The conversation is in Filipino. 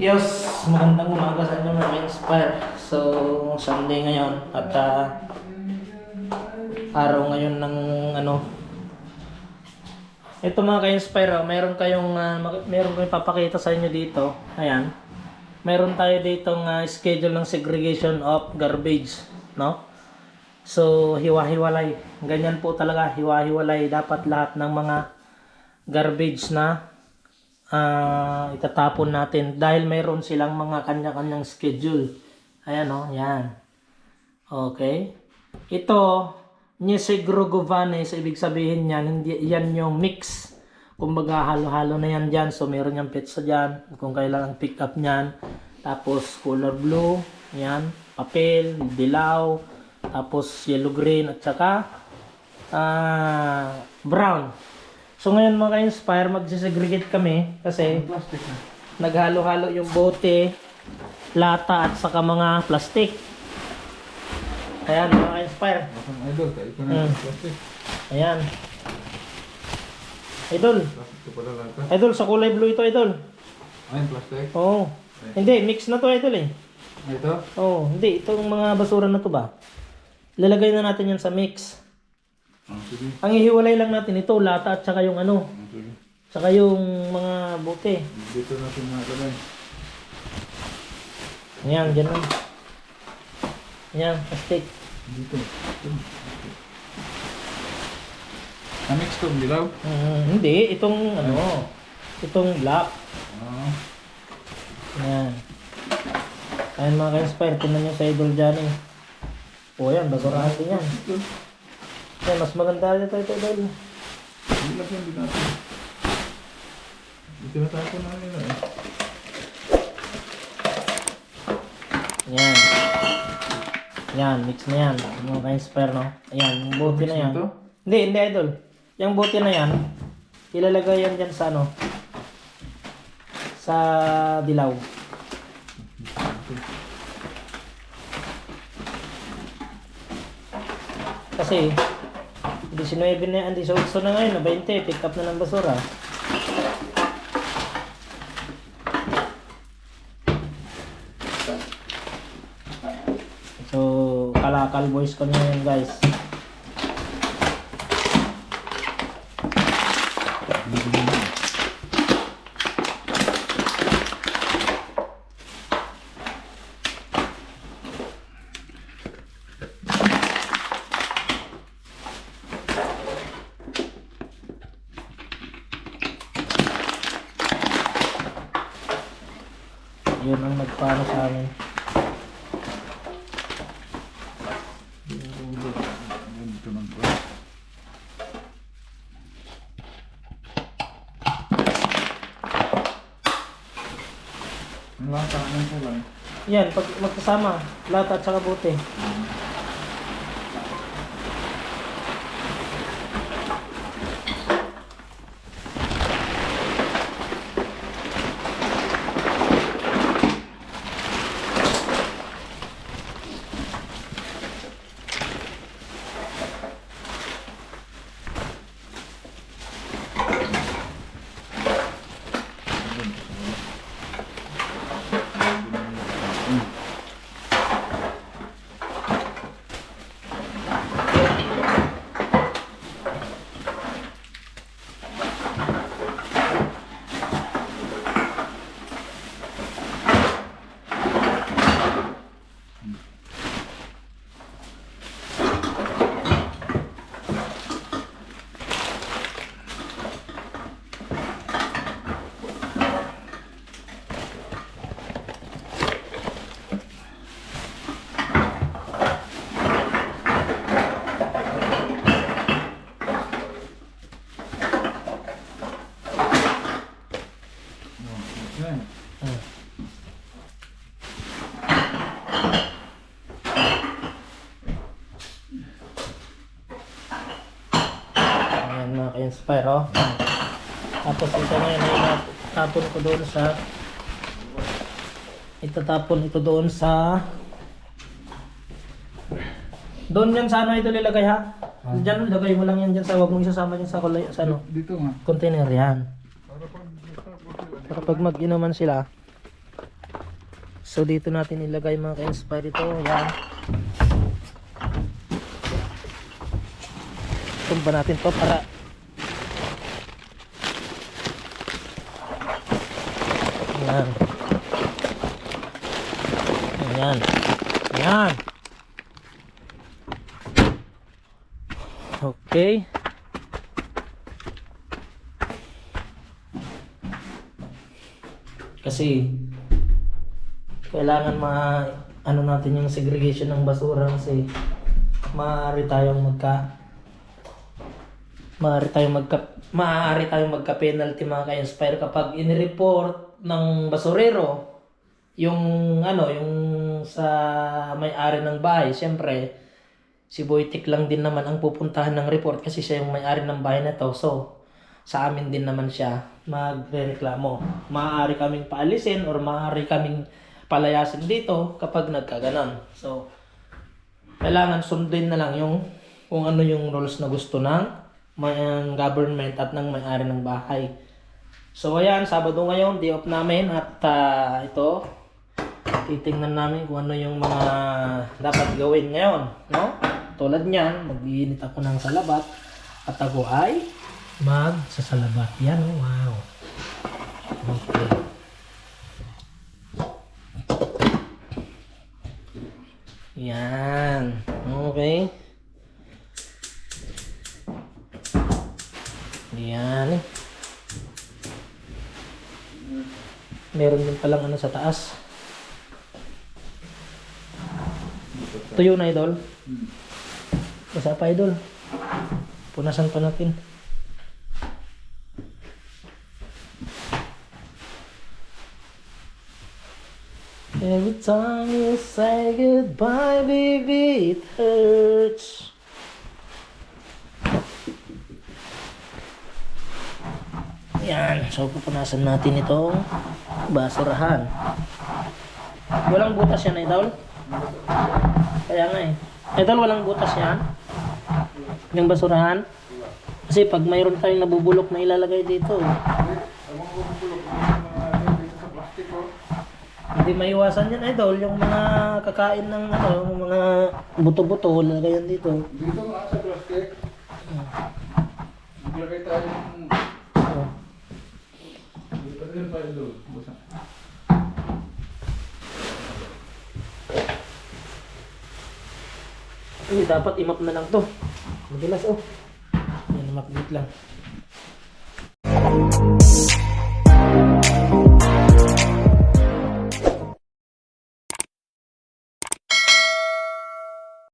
Yes, magandang umaga sa inyo mga Inspire. So, Sunday ngayon at araw ngayon ng ito mga ka-Inspire, meron kayong papakita sa inyo dito. Ayan. Meron tayo ditong schedule ng segregation of garbage, no? So, hiwa-hiwalay. Ganyan po talaga, hiwa-hiwalay dapat lahat ng mga garbage na itatapon natin dahil mayroon silang mga kanya-kanyang schedule. Ayan o, yan. Okay. Ito, Nisegro-Govanes, ibig sabihin yan, hindi, yan yung mix. Kumbaga halo-halo na yan dyan. So meron yung pizza dyan, kung kailangan pick up nyan. Tapos color blue, yan, papel, dilaw, tapos yellow-green at saka brown. So ngayon mga ka-Inspire, magsisegregate kami kasi naghalo-halo yung bote, lata at saka mga plastic. Ayan mga ka-Inspire. Idol, kayo ko na plastic. Ayan. Idol. Plastic pala lata. Idol, sa kulay blue ito, Idol. Ayun, plastic. Oo. Hindi, mix na to, Idol eh. Ito? Oo, hindi. Itong mga basura na to ba? Lalagay na natin yan sa mix. Sige. Ang ihiwalay lang natin ito, lata at saka yung Sige. saka yung mga bote. Dito natin nakalagay. Ayan, dyan lang. Ayan, plastic. Dito. Na-mix to, dilaw? Hindi, itong itong black. Ah. Ayan. Ayan mga ka-Inspire, tingnan nyo sa idol dyan eh. O yan, basurahan din yan. Ito. Ayan, mas maganda dito ito idol. Hindi lang yan, di natin. Dito natapon na nila eh. Ayan. Ayan, mix na yan. Mga ka-Inspire, no? Ayan, yung bote na yan. Ito? Hindi idol. Yung bote na yan, ilalagay yan dyan sa sa dilaw. Kasi 19 na yan, 18 na ngayon, na 20, pick up na ng basura. So, kalakal boys kami ngayon guys. Yun ang nagpaano sa amin. Dito lang po. Ang lata, anong kulay? Yan, pag magkasama, lata at saka bote. Yan. Ayan mga ka-Inspire, oh. Tapos ito ngayon ay itatapon ko doon sa doon yan sa ito nilagay ha. Diyan lagay mo lang yan dyan sa, wag mong isasama dyan sa kulay, sa Dito nga. container yan. Para pag Para pag mag-inuman sila, So dito natin ilagay mga ka-inspire ito. Yan. Tumba natin to para yan. Ayan. Ayan. Okay. Kasi kailangan ano natin yung segregation ng basura kasi maaari tayong magka-penalty mga ka-inspire kapag in-report ng basurero yung yung sa may-ari ng bahay. Siyempre si Boytik lang din naman ang pupuntahan ng report kasi siya yung may-ari ng bahay na to. So sa amin din naman siya magrereklamo. Maaari kaming paalisin or maaari kaming palayasin dito kapag nagkaganon. So kailangan sundin na lang yung kung ano yung rules na gusto ng government at ng may-ari ng bahay. So ayan, Sabado ngayon, day off namin at ito titingnan namin kung ano yung mga dapat gawin ngayon, no? Tulad niyan, mag-iinit ako ng salabat at ako ay magsasalabat. Yan, wow. Okay. Yan. Okay. Yan. Meron din palang ano sa taas. Tuyo na, idol. Basa pa, idol. Punasan pa natin. Every time you say goodbye, baby, it hurts. Yan. So, pupunasan natin itong basurahan. Walang butas yan, idol? Kaya nga eh. Idol, walang butas yan? Yung basurahan? Kasi pag mayroon tayong nabubulok na ilalagay dito. Hindi maiwasan yan, idol. Yung mga kakain ng yung mga buto-buto, lalagay yan dito. Dito nga sa plastic. Maglagay tayo ng... Dito rin tayo doon. Basta. Dapat imap na lang to. Madalas oh. Yan, imap lang.